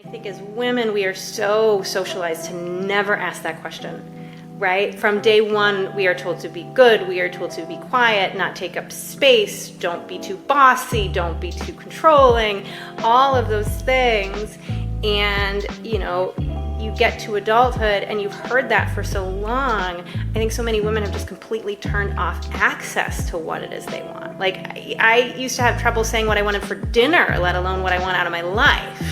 I think as women, we are so socialized to never ask that question, right? From day one, we are told to be good, we are told to be quiet, not take up space, don't be too bossy, don't be too controlling, all of those things. And, you get to adulthood and you've heard that for so long. I think so many women have just completely turned off access to what it is they want. Like, I used to have trouble saying what I wanted for dinner, let alone what I want out of my life.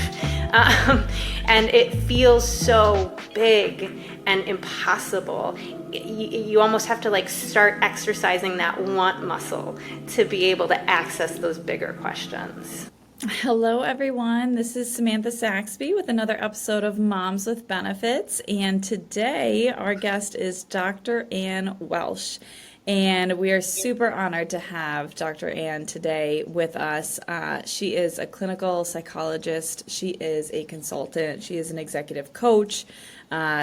And it feels so big and impossible. You almost have to start exercising that want muscle to be able to access those bigger questions. Hello, everyone. This is Samantha Saxby with another episode of Moms with Benefits. And today our guest is Dr. Ann Welsh. And we are super honored to have Dr. Ann today with us. She is a clinical psychologist. She is a consultant. She is an executive coach.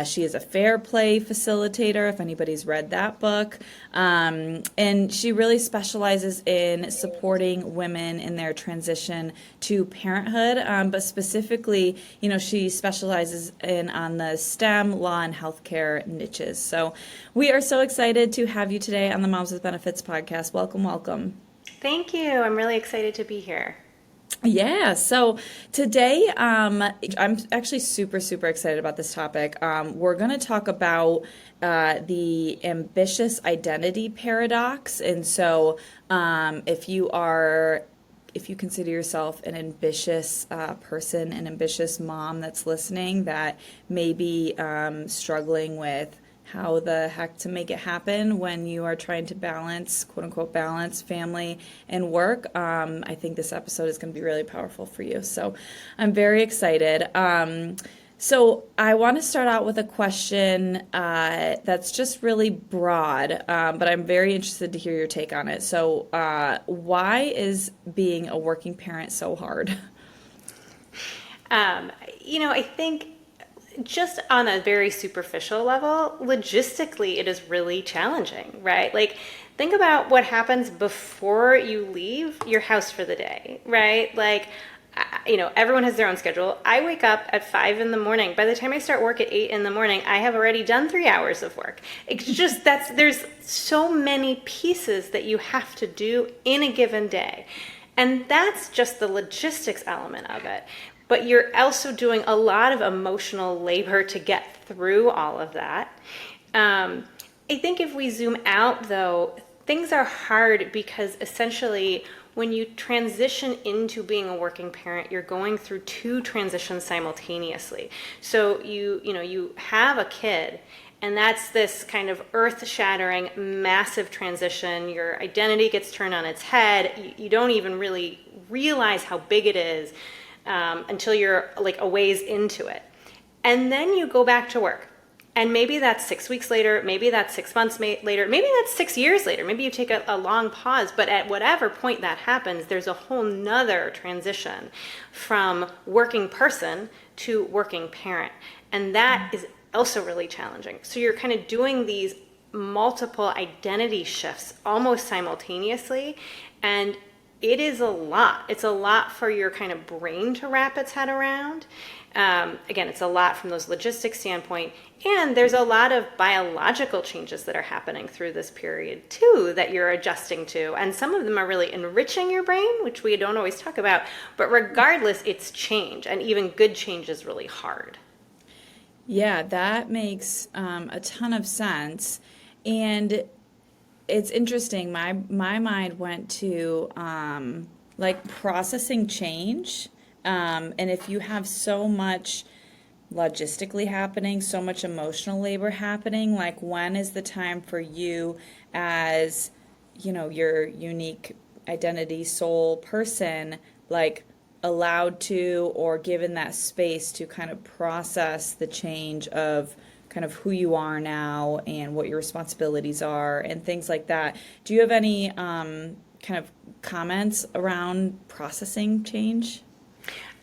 She is a fair play facilitator, if anybody's read that book. And she really specializes in supporting women in their transition to parenthood. But specifically, she specializes on the STEM, law, and healthcare niches. So we are so excited to have you today on the Moms with Benefits podcast. Welcome, welcome. Thank you. I'm really excited to be here. Yeah, so today I'm actually super excited about this topic. We're going to talk about the ambitious identity paradox. And so if you consider yourself an ambitious person, an ambitious mom that's listening that may be struggling with how the heck to make it happen when you are trying to balance, quote unquote, balance family and work, I think this episode is going to be really powerful for you. So I'm very excited. So I want to start out with a question that's just really broad, but I'm very interested to hear your take on it. So why is being a working parent so hard? I think just on a very superficial level, logistically, it is really challenging, right? Like, think about what happens before you leave your house for the day, right? Like, everyone has their own schedule. I wake up at 5 in the morning. By the time I start work at 8 in the morning, I have already done 3 hours of work. It's just, there's so many pieces that you have to do in a given day. And that's just the logistics element of it. But you're also doing a lot of emotional labor to get through all of that. I think if we zoom out, though, things are hard because essentially when you transition into being a working parent, you're going through 2 transitions simultaneously. So you have a kid, and that's this kind of earth-shattering, massive transition. Your identity gets turned on its head. You don't even really realize how big it is until you're a ways into it. And then you go back to work. And maybe that's 6 weeks later, maybe that's 6 months later, maybe that's 6 years later, maybe you take a long pause, but at whatever point that happens, there's a whole nother transition from working person to working parent. And that is also really challenging. So you're kind of doing these multiple identity shifts almost simultaneously, and it is a lot. It's a lot for your kind of brain to wrap its head around. Again, it's a lot from those logistics standpoint. And there's a lot of biological changes that are happening through this period too that you're adjusting to. And some of them are really enriching your brain, which we don't always talk about. But regardless, it's change. And even good change is really hard. Yeah, that makes a ton of sense. And it's interesting. My mind went to processing change. And if you have so much logistically happening, so much emotional labor happening, when is the time for you as, your unique identity soul person, allowed to or given that space to kind of process the change of kind of who you are now and what your responsibilities are and things like that. Do you have any kind of comments around processing change?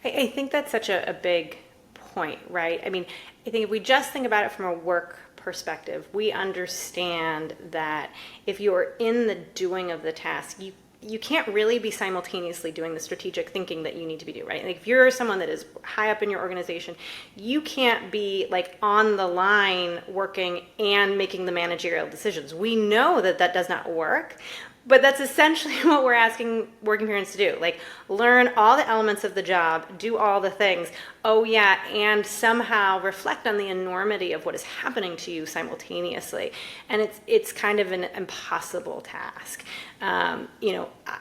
I think that's such a big point, right? I mean, I think if we just think about it from a work perspective, we understand that if you're in the doing of the task, you can't really be simultaneously doing the strategic thinking that you need to be doing, right? Like if you're someone that is high up in your organization, you can't be like on the line working and making the managerial decisions. We know that that does not work, but that's essentially what we're asking working parents to do. Like learn all the elements of the job, do all the things. Oh yeah, and somehow reflect on the enormity of what is happening to you simultaneously. And it's kind of an impossible task.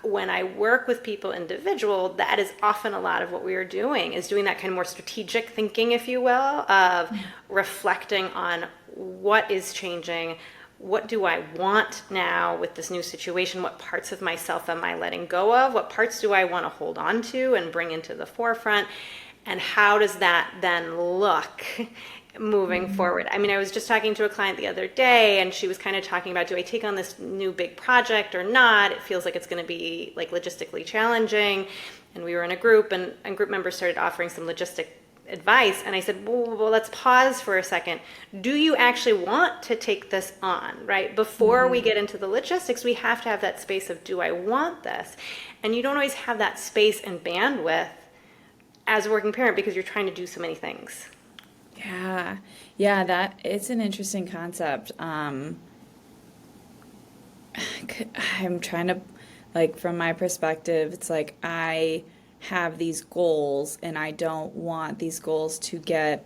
When I work with people individual, that is often a lot of what we are doing, is doing that kind of more strategic thinking, if you will, of reflecting on what is changing. What do I want now with this new situation? What parts of myself am I letting go of? What parts do I want to hold on to and bring into the forefront? And how does that then look moving forward? I mean, I was just talking to a client the other day, and she was kind of talking about, do I take on this new big project or not? It feels like it's going to be like logistically challenging. And we were in a group, and group members started offering some logistic advice, and I said, well, let's pause for a second. Do you actually want to take this on, right? Before we get into the logistics, we have to have that space of, do I want this? And you don't always have that space and bandwidth as a working parent because you're trying to do so many things. Yeah, that it's an interesting concept. I'm trying to, like, from my perspective, it's like I have these goals and I don't want these goals to get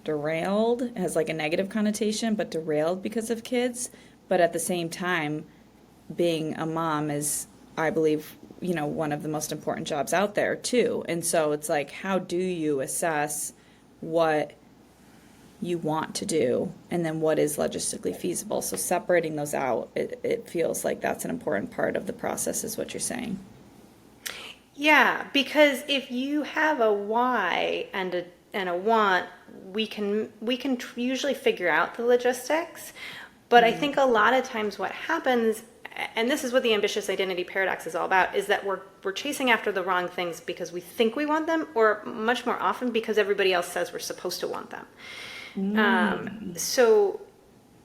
derailed. It has like a negative connotation, but derailed because of kids. But at the same time, being a mom is, I believe, one of the most important jobs out there too. And so it's like, how do you assess what you want to do and then what is logistically feasible? So separating those out, it feels like that's an important part of the process, is what you're saying. Yeah, because if you have a why and a want, we can usually figure out the logistics. But I think a lot of times what happens, and this is what the ambitious identity paradox is all about, is that we're chasing after the wrong things because we think we want them, or much more often because everybody else says we're supposed to want them.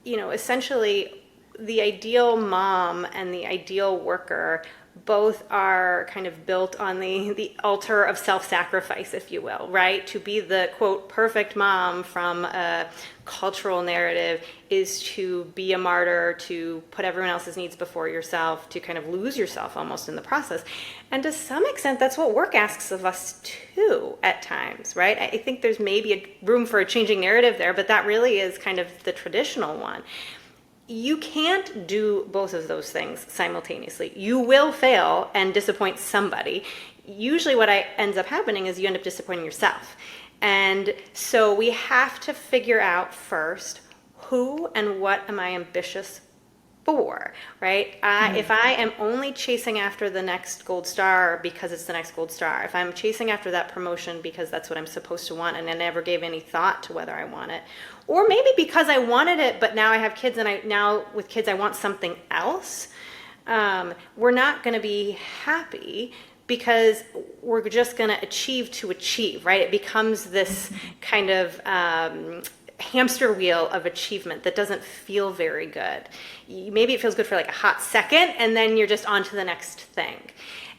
Essentially, the ideal mom and the ideal worker both are kind of built on the altar of self-sacrifice, if you will, right? To be the, quote, perfect mom from a cultural narrative is to be a martyr, to put everyone else's needs before yourself, to kind of lose yourself almost in the process. And to some extent, that's what work asks of us too at times, right? I think there's maybe a room for a changing narrative there, but that really is kind of the traditional one. You can't do both of those things simultaneously. You will fail and disappoint somebody. Usually what ends up happening is you end up disappointing yourself. And so we have to figure out first, who and what am I ambitious for, right? If I am only chasing after the next gold star because it's the next gold star, if I'm chasing after that promotion because that's what I'm supposed to want and I never gave any thought to whether I want it, or maybe because I wanted it, but now I have kids and now with kids I want something else, we're not going to be happy because we're just going to achieve, right? It becomes this kind of hamster wheel of achievement that doesn't feel very good. Maybe it feels good for like a hot second, and then you're just on to the next thing.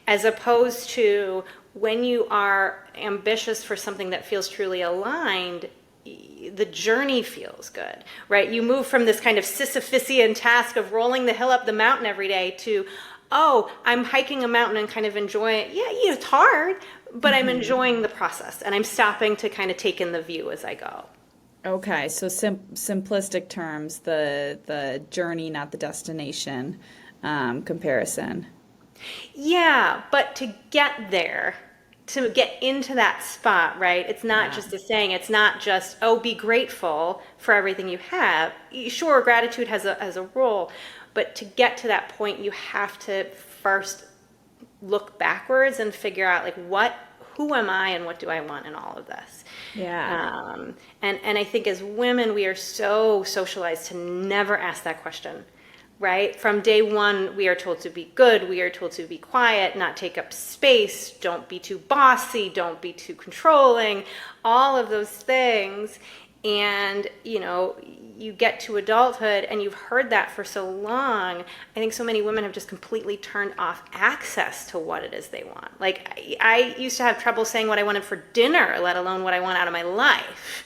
As opposed to when you are ambitious for something that feels truly aligned, the journey feels good, right? You move from this kind of Sisyphusian task of rolling the hill up the mountain every day to, oh, I'm hiking a mountain and kind of enjoying it. Yeah, it's hard, but I'm enjoying the process and I'm stopping to kind of take in the view as I go. Okay, so simplistic terms, the journey, not the destination, comparison. Yeah, but to get there, to get into that spot, right? It's not just a saying. It's not just, oh, be grateful for everything you have. Sure, gratitude has a role, but to get to that point, you have to first look backwards and figure out who am I and what do I want in all of this? Yeah. And I think as women, we are so socialized to never ask that question, right? From day one, we are told to be good. We are told to be quiet, not take up space. Don't be too bossy. Don't be too controlling. All of those things. And, you get to adulthood and you've heard that for so long. I think so many women have just completely turned off access to what it is they want. Like, I used to have trouble saying what I wanted for dinner, let alone what I want out of my life.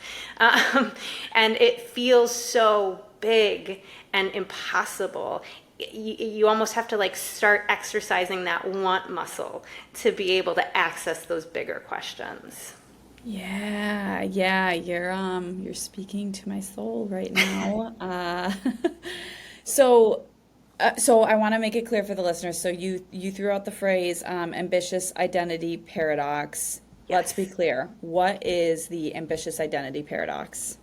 And it feels so big and impossible. You almost have to like start exercising that want muscle to be able to access those bigger questions. Yeah, you're speaking to my soul right now. So so I want to make it clear for the listeners. So you threw out the phrase ambitious identity paradox. Let's be Yes. clear. What is the ambitious identity paradox?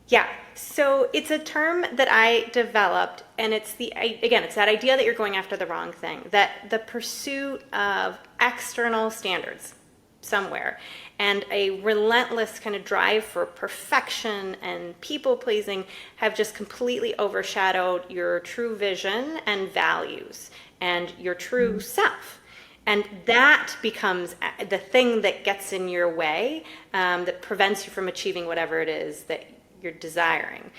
Yeah. So it's a term that I developed, and it's that idea that you're going after the wrong thing, that the pursuit of external standards somewhere and a relentless kind of drive for perfection and people pleasing have just completely overshadowed your true vision and values and your true self. And that becomes the thing that gets in your way, that prevents you from achieving whatever it is that you're desiring.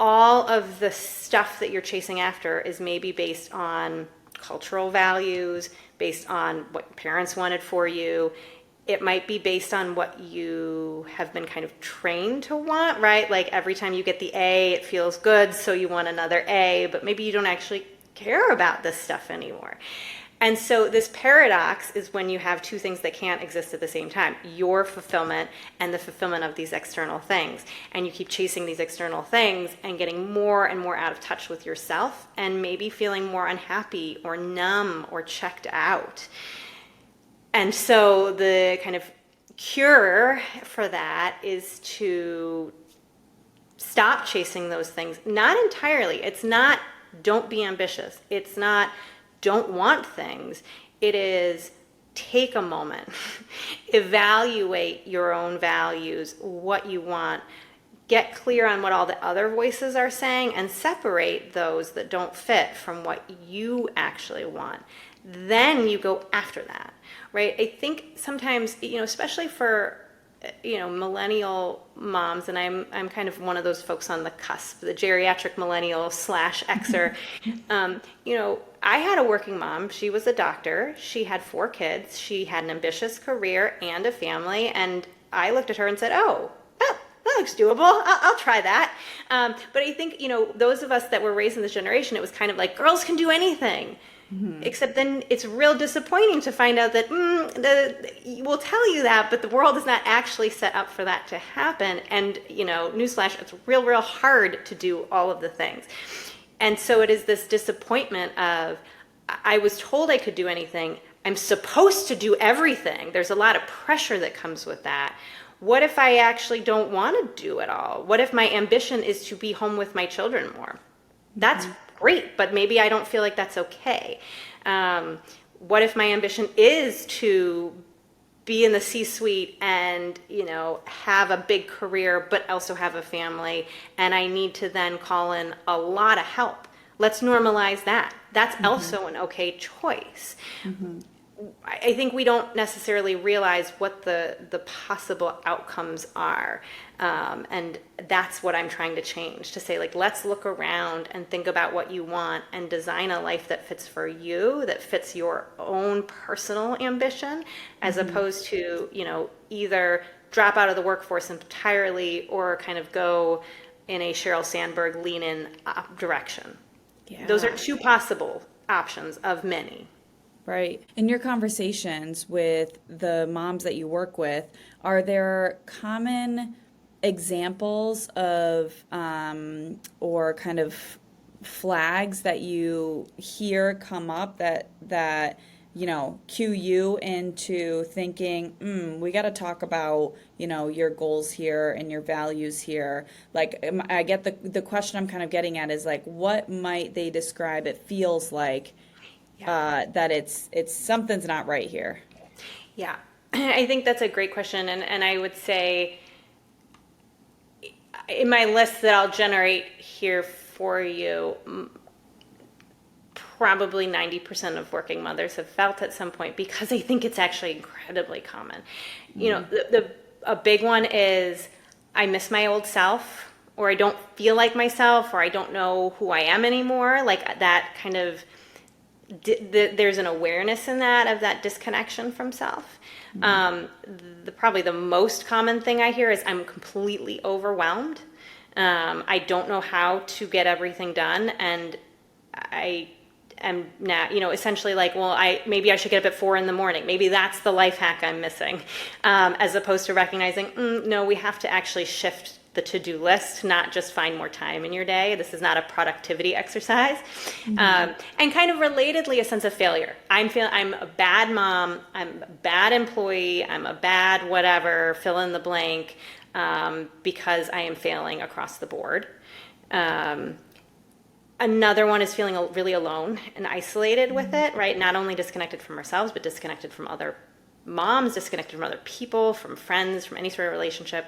All of the stuff that you're chasing after is maybe based on cultural values, based on what your parents wanted for you. It might be based on what you have been kind of trained to want, right? Like every time you get the A, it feels good, so you want another A, but maybe you don't actually care about this stuff anymore. And so this paradox is when you have two things that can't exist at the same time, your fulfillment and the fulfillment of these external things. And you keep chasing these external things and getting more and more out of touch with yourself and maybe feeling more unhappy or numb or checked out. And so the kind of cure for that is to stop chasing those things. Not entirely. It's not don't be ambitious. It's not don't want things. It is take a moment, evaluate your own values, what you want, get clear on what all the other voices are saying, and separate those that don't fit from what you actually want. Then you go after that, right? I think sometimes, especially for millennial moms, and I'm kind of one of those folks on the cusp, the geriatric millennial / Xer. I had a working mom. She was a doctor. She had 4 kids. She had an ambitious career and a family. And I looked at her and said, "Oh, that looks doable. I'll try that." But I think, those of us that were raised in this generation, it was kind of like girls can do anything. Except then it's real disappointing to find out that we'll tell you that, but the world is not actually set up for that to happen. And, newsflash, it's real hard to do all of the things. And so it is this disappointment of, I was told I could do anything. I'm supposed to do everything. There's a lot of pressure that comes with that. What if I actually don't want to do it all? What if my ambition is to be home with my children more? That's great, but maybe I don't feel like that's okay. What if my ambition is to be in the C-suite and, have a big career, but also have a family, and I need to then call in a lot of help? Let's normalize that. That's also an okay choice. I think we don't necessarily realize what the possible outcomes are. And that's what I'm trying to change, to say, like, let's look around and think about what you want and design a life that fits for you, that fits your own personal ambition, as opposed to, either drop out of the workforce entirely or kind of go in a Sheryl Sandberg lean in direction. Yeah. Those are 2 possible options of many. Right. In your conversations with the moms that you work with, are there common examples of or kind of flags that you hear come up that cue you into thinking, we got to talk about, your goals here and your values here? Like, I get the question I'm kind of getting at is like, what might they describe it feels like that it's something's not right here? Yeah, I think that's a great question. And I would say in my list that I'll generate here for you, probably 90% of working mothers have felt at some point, because I think it's actually incredibly common. The a big one is I miss my old self, or I don't feel like myself, or I don't know who I am anymore. Like that kind of, there's an awareness in that of that disconnection from self. Probably the most common thing I hear is I'm completely overwhelmed. I don't know how to get everything done, and I am now, essentially like, well, maybe I should get up at 4 a.m. Maybe that's the life hack I'm missing, as opposed to recognizing, no, we have to actually shift the to-do list, not just find more time in your day. This is not a productivity exercise. And kind of relatedly, a sense of failure. I'm a bad mom, I'm a bad employee, I'm a bad whatever, fill in the blank, because I am failing across the board. Another one is feeling really alone and isolated with it, right? Not only disconnected from ourselves, but disconnected from other moms, disconnected from other people, from friends, from any sort of relationship.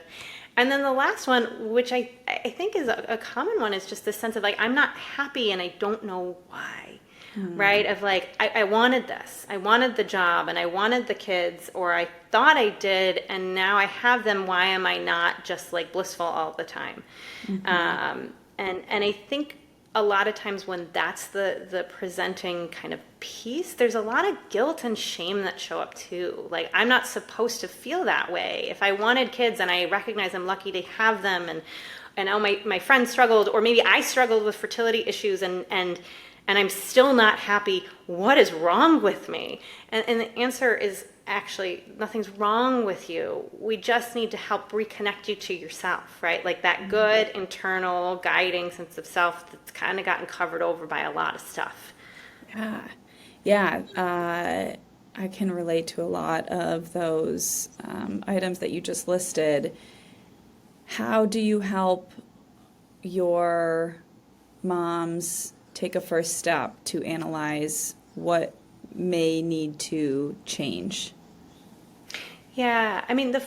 And then the last one, which I think is a common one, is just this sense of like, I'm not happy and I don't know why, right? Of like, I wanted this, I wanted the job and I wanted the kids, or I thought I did, and now I have them. Why am I not just like blissful all the time? And I think a lot of times when that's the presenting kind of piece, there's a lot of guilt and shame that show up too. Like, I'm not supposed to feel that way. If I wanted kids and I recognize I'm lucky to have them, and oh, my friend struggled, or maybe I struggled with fertility issues, and I'm still not happy, what is wrong with me? And the answer is actually nothing's wrong with you. We just need to help reconnect you to yourself, right? Like that good internal guiding sense of self that's kind of gotten covered over by a lot of stuff. Yeah. I can relate to a lot of those items that you just listed. How do you help your moms take a first step to analyze what may need to change? Yeah, I mean, the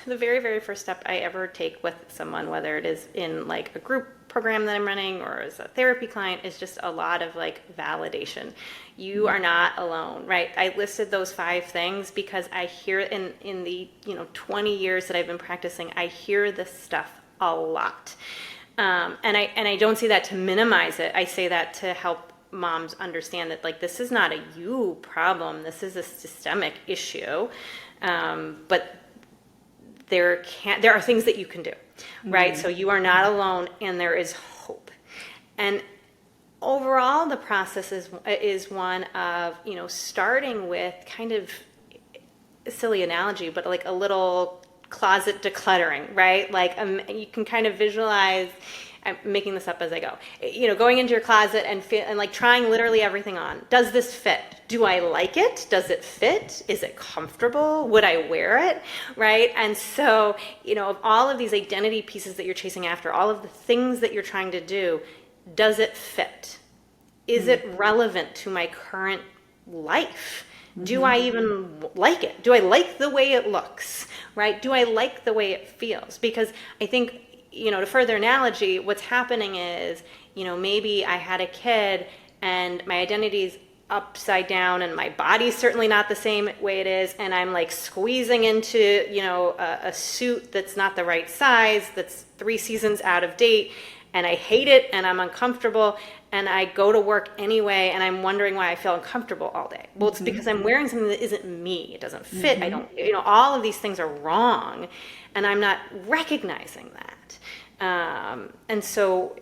very, very first step I ever take with someone, whether it is in like a group program that I'm running or as a therapy client, is just a lot of like validation. You are not alone, right? I listed those 5 things because I hear in the 20 years that I've been practicing, I hear this stuff a lot, and I don't say that to minimize it. I say that to help moms understand that like this is not a you problem. This is a systemic issue. But there are things that you can do, right? So you are not alone, and there is hope. And overall, the process is one of, starting with kind of a silly analogy, but like a little closet decluttering, right? Like you can kind of visualize. I'm making this up as I go. Going into your closet and like trying literally everything on. Does this fit? Do I like it? Does it fit? Is it comfortable? Would I wear it? Right? And so, of all of these identity pieces that you're chasing after, all of the things that you're trying to do, does it fit? Is it relevant to my current life? Do I even like it? Do I like the way it looks? Right? Do I like the way it feels? Because I think, to further analogy, what's happening is, maybe I had a kid and my identity's upside down and my body's certainly not the same way it is, and I'm like squeezing into, a suit that's not the right size, that's 3 seasons out of date, and I hate it and I'm uncomfortable, and I go to work anyway and I'm wondering why I feel uncomfortable all day. Well, it's because I'm wearing something that isn't me. It doesn't fit. I don't, all of these things are wrong, and I'm not recognizing that. And so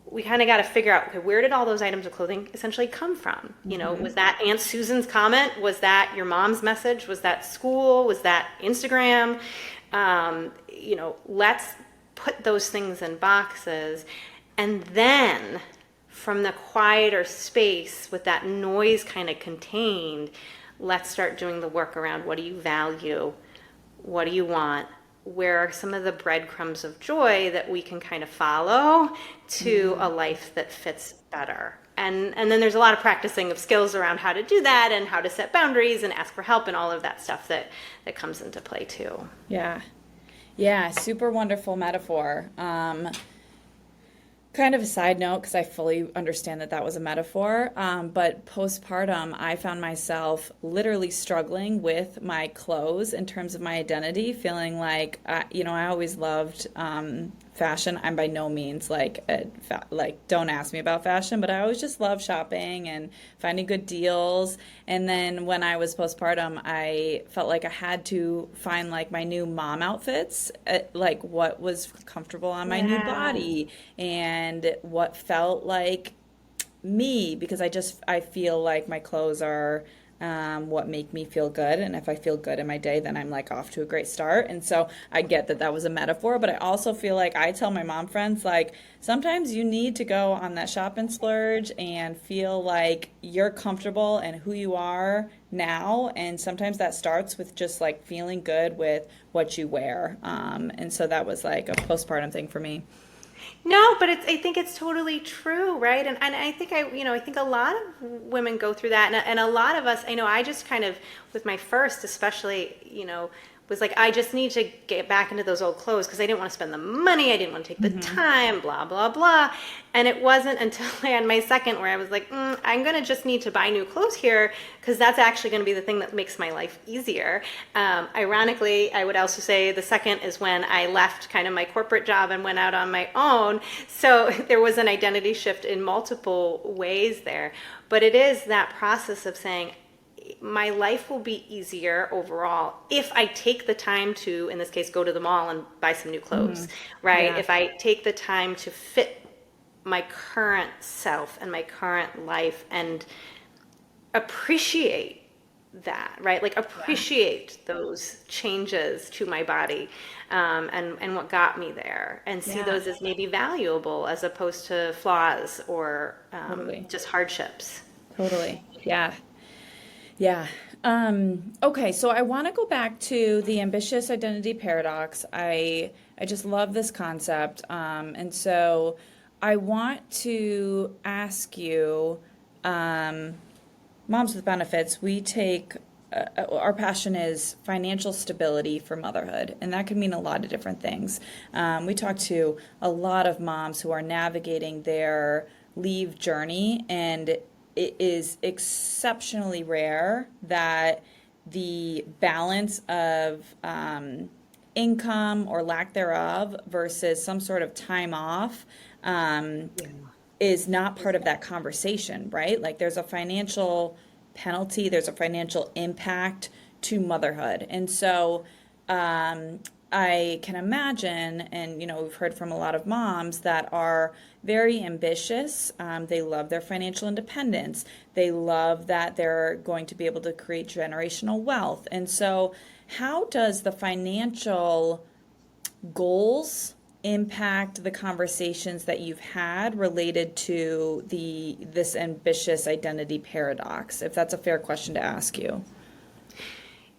we kind of got to figure out, okay, where did all those items of clothing essentially come from? Was that Aunt Susan's comment? Was that your mom's message? Was that school? Was that Instagram? Let's put those things in boxes. And then from the quieter space with that noise kind of contained, let's start doing the work around what do you value? What do you want? Where are some of the breadcrumbs of joy that we can kind of follow to a life that fits better? And then there's a lot of practicing of skills around how to do that and how to set boundaries and ask for help and all of that stuff that comes into play too. Yeah, super wonderful metaphor. Kind of a side note, because I fully understand that that was a metaphor, but postpartum, I found myself literally struggling with my clothes in terms of my identity, feeling like, I always loved fashion. I'm by no means like, don't ask me about fashion, but I always just love shopping and finding good deals. And then when I was postpartum, I felt like I had to find like my new mom outfits, like what was comfortable on my new Yeah. body and what felt like me, because I feel like my clothes are what make me feel good, and if I feel good in my day, then I'm like off to a great start. And so I get that that was a metaphor, but I also feel like I tell my mom friends like sometimes you need to go on that shop and splurge and feel like you're comfortable and who you are now, and sometimes that starts with just like feeling good with what you wear. And so that was like a postpartum thing for me. No, but I think it's totally true, right? And I think I think a lot of women go through that, and a lot of us, I know I just kind of, with my first especially, was like, I just need to get back into those old clothes because I didn't want to spend the money, I didn't want to take the time, blah, blah, blah. And it wasn't until I had my second where I was like, I'm going to just need to buy new clothes here because that's actually going to be the thing that makes my life easier. Ironically, I would also say the second is when I left kind of my corporate job and went out on my own. So there was an identity shift in multiple ways there. But it is that process of saying, my life will be easier overall if I take the time to, in this case, go to the mall and buy some new clothes, right? Yeah, If I take the time to fit my current self and my current life and appreciate that, right? Like yeah, appreciate those changes to my body, and what got me there, and see yeah, those as maybe valuable as opposed to flaws or totally, just hardships. totally. Yeah. Yeah. Okay, so I want to go back to the ambitious identity paradox. I just love this concept. And so I want to ask you, Moms with Benefits, we take our passion is financial stability for motherhood, and that could mean a lot of different things. We talk to a lot of moms who are navigating their leave journey, and it is exceptionally rare that the balance of income or lack thereof versus some sort of time off um, is not part of that conversation, right? Like there's a financial penalty, there's a financial impact to motherhood. And so I can imagine, and we've heard from a lot of moms that are very ambitious. They love their financial independence. They love that they're going to be able to create generational wealth. And so, how does the financial goals impact the conversations that you've had related to this ambitious identity paradox, if that's a fair question to ask you?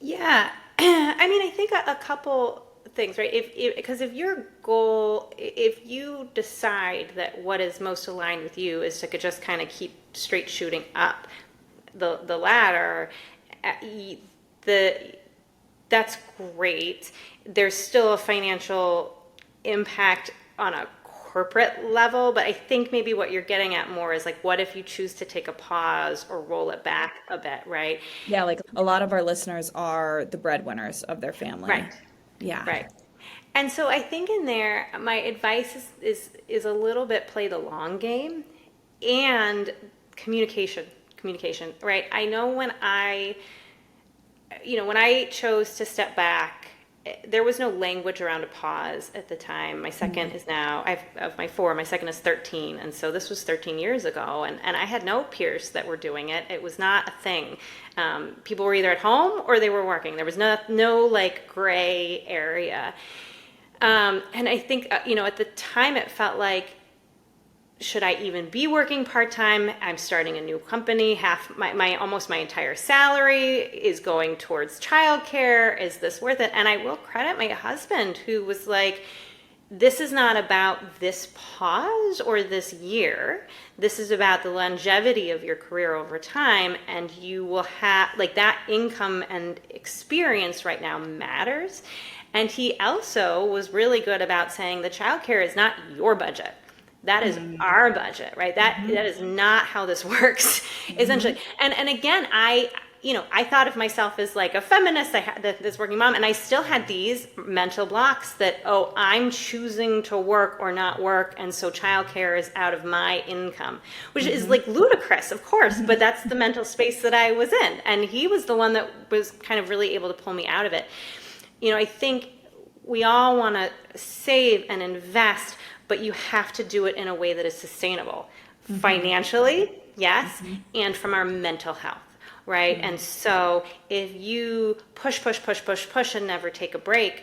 Yeah. I mean, I think a couple things, right? Because if your goal, if you decide that what is most aligned with you is to just kind of keep straight shooting up the ladder, the that's great. There's still a financial impact on a corporate level, but I think maybe what you're getting at more is like, what if you choose to take a pause or roll it back a bit, right? Yeah, like a lot of our listeners are the breadwinners of their family. Right. Yeah. Right. And so I think in there, my advice is a little bit play the long game and communication, right? I know when I chose to step back, there was no language around a pause at the time. My second is now, of my four, my second is 13. And so this was 13 years ago. And I had no peers that were doing it. It was not a thing. People were either at home or they were working. There was no like gray area. And I think, at the time it felt like, should I even be working part-time? I'm starting a new company. Half my almost my entire salary is going towards childcare. Is this worth it? And I will credit my husband, who was like, this is not about this pause or this year. This is about the longevity of your career over time. And you will have, like, that income and experience right now matters. And he also was really good about saying the childcare is not your budget. That is our budget, right? That is not how this works, essentially. And again, I thought of myself as like a feminist. I had this working mom, and I still had these mental blocks that, oh, I'm choosing to work or not work, and so childcare is out of my income, which is like ludicrous, of course, but that's the mental space that I was in. And he was the one that was kind of really able to pull me out of it. I think we all want to save and invest, but you have to do it in a way that is sustainable, financially, yes, and from our mental health. Right. And so if you push and never take a break,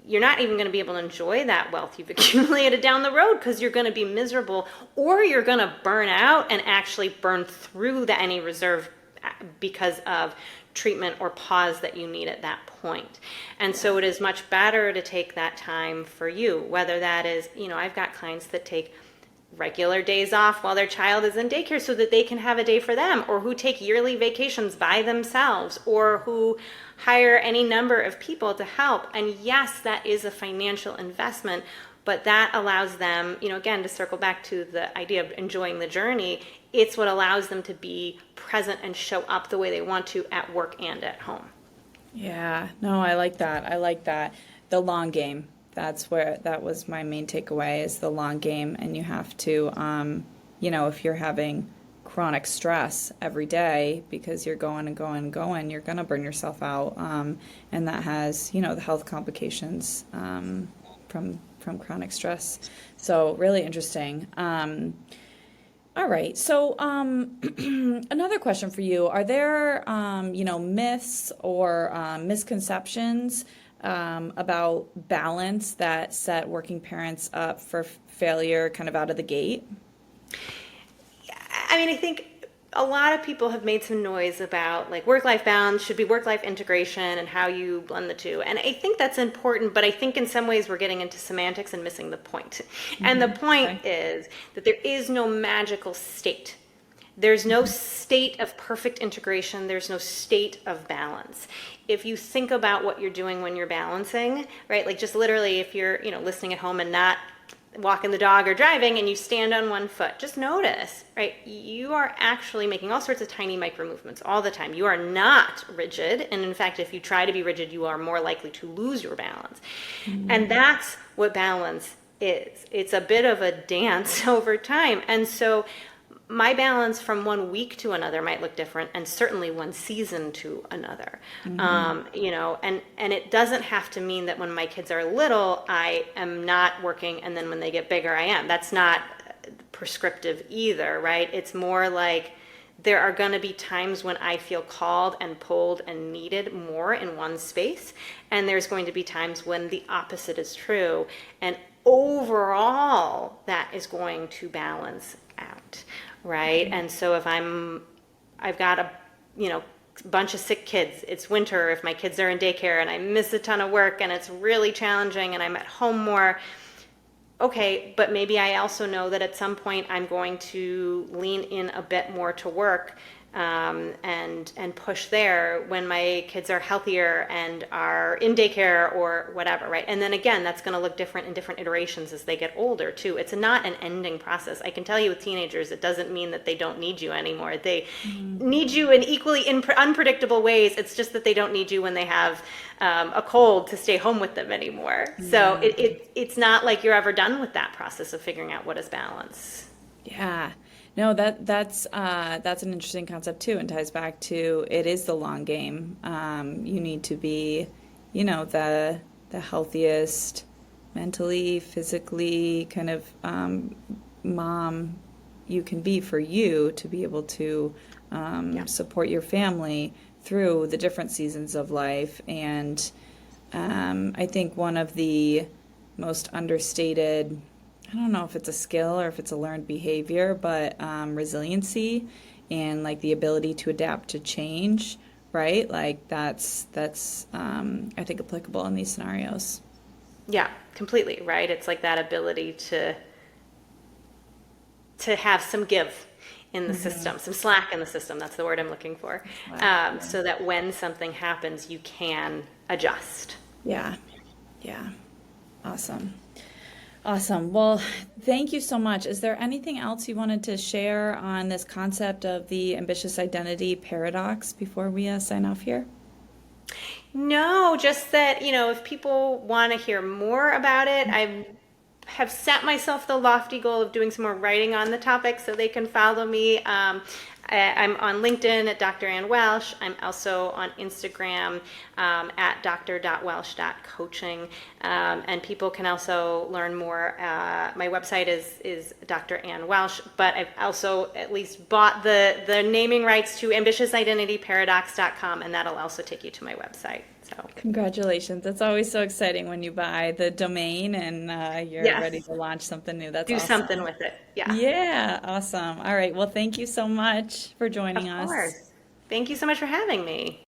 you're not even going to be able to enjoy that wealth you've accumulated down the road, because you're going to be miserable, or you're going to burn out and actually burn through any reserve because of treatment or pause that you need at that point. And so it is much better to take that time for you, whether that is, I've got clients that take regular days off while their child is in daycare so that they can have a day for them, or who take yearly vacations by themselves, or who hire any number of people to help. And yes, that is a financial investment, but that allows them, again, to circle back to the idea of enjoying the journey, it's what allows them to be present and show up the way they want to at work and at home. Yeah, no, I like that. I like that. The long game. That was my main takeaway, is the long game. And you have to, if you're having chronic stress every day because you're going and going and going, you're going to burn yourself out. And that has, the health complications from chronic stress. So really interesting. All right. So another question for you. Are there, myths or misconceptions about balance that set working parents up for failure kind of out of the gate? I think a lot of people have made some noise about like work-life balance should be work-life integration and how you blend the two. And I think that's important, but I think in some ways we're getting into semantics and missing the point. And the point is that there is no magical state. There's no state of perfect integration. There's no state of balance. If you think about what you're doing when you're balancing, right? Like just literally if you're, listening at home and not walking the dog or driving and you stand on one foot, just notice, right? You are actually making all sorts of tiny micro movements all the time. You are not rigid. And in fact, if you try to be rigid, you are more likely to lose your balance. And that's what balance is. It's a bit of a dance over time. And so my balance from one week to another might look different, and certainly one season to another. And it doesn't have to mean that when my kids are little, I am not working, and then when they get bigger, I am. That's not prescriptive either, right? It's more like there are going to be times when I feel called and pulled and needed more in one space, and there's going to be times when the opposite is true. And overall, that is going to balance out. Right. And so if I've got a, bunch of sick kids, it's winter, if my kids are in daycare and I miss a ton of work and it's really challenging and I'm at home more, okay, but maybe I also know that at some point I'm going to lean in a bit more to work and push there when my kids are healthier and are in daycare or whatever, right? And then again, that's going to look different in different iterations as they get older too. It's not an ending process. I can tell you with teenagers, it doesn't mean that they don't need you anymore. They need you in equally unpredictable ways. It's just that they don't need you when they have a cold to stay home with them anymore. So it's not like you're ever done with that process of figuring out what is balance. Yeah. No, that's an interesting concept too, and ties back to it is the long game. You need to be, the healthiest mentally, physically kind of mom you can be for you to be able to support your family through the different seasons of life. And I think one of the most understated, I don't know if it's a skill or if it's a learned behavior, but resiliency and like the ability to adapt to change, right? Like that's I think applicable in these scenarios. Yeah, completely, right? It's like that ability to have some give in the system, some slack in the system. That's the word I'm looking for. So that when something happens, you can adjust. Yeah. Awesome. Awesome. Well, thank you so much. Is there anything else you wanted to share on this concept of the ambitious identity paradox before we sign off here? No, just that, if people want to hear more about it, I have set myself the lofty goal of doing some more writing on the topic so they can follow me. I'm on LinkedIn at Dr. Ann Welsh. I'm also on Instagram at dr.welsh.coaching. And people can also learn more. My website is Dr. Ann Welsh, but I've also at least bought the naming rights to ambitiousidentityparadox.com, and that'll also take you to my website. So, Congratulations. It's always so exciting when you buy the domain and you're ready yes, to launch something new. That's do something awesome. with it. Yeah, Yeah, awesome. All right. Well, thank you so much for of joining us. course. Thank you so much for having me.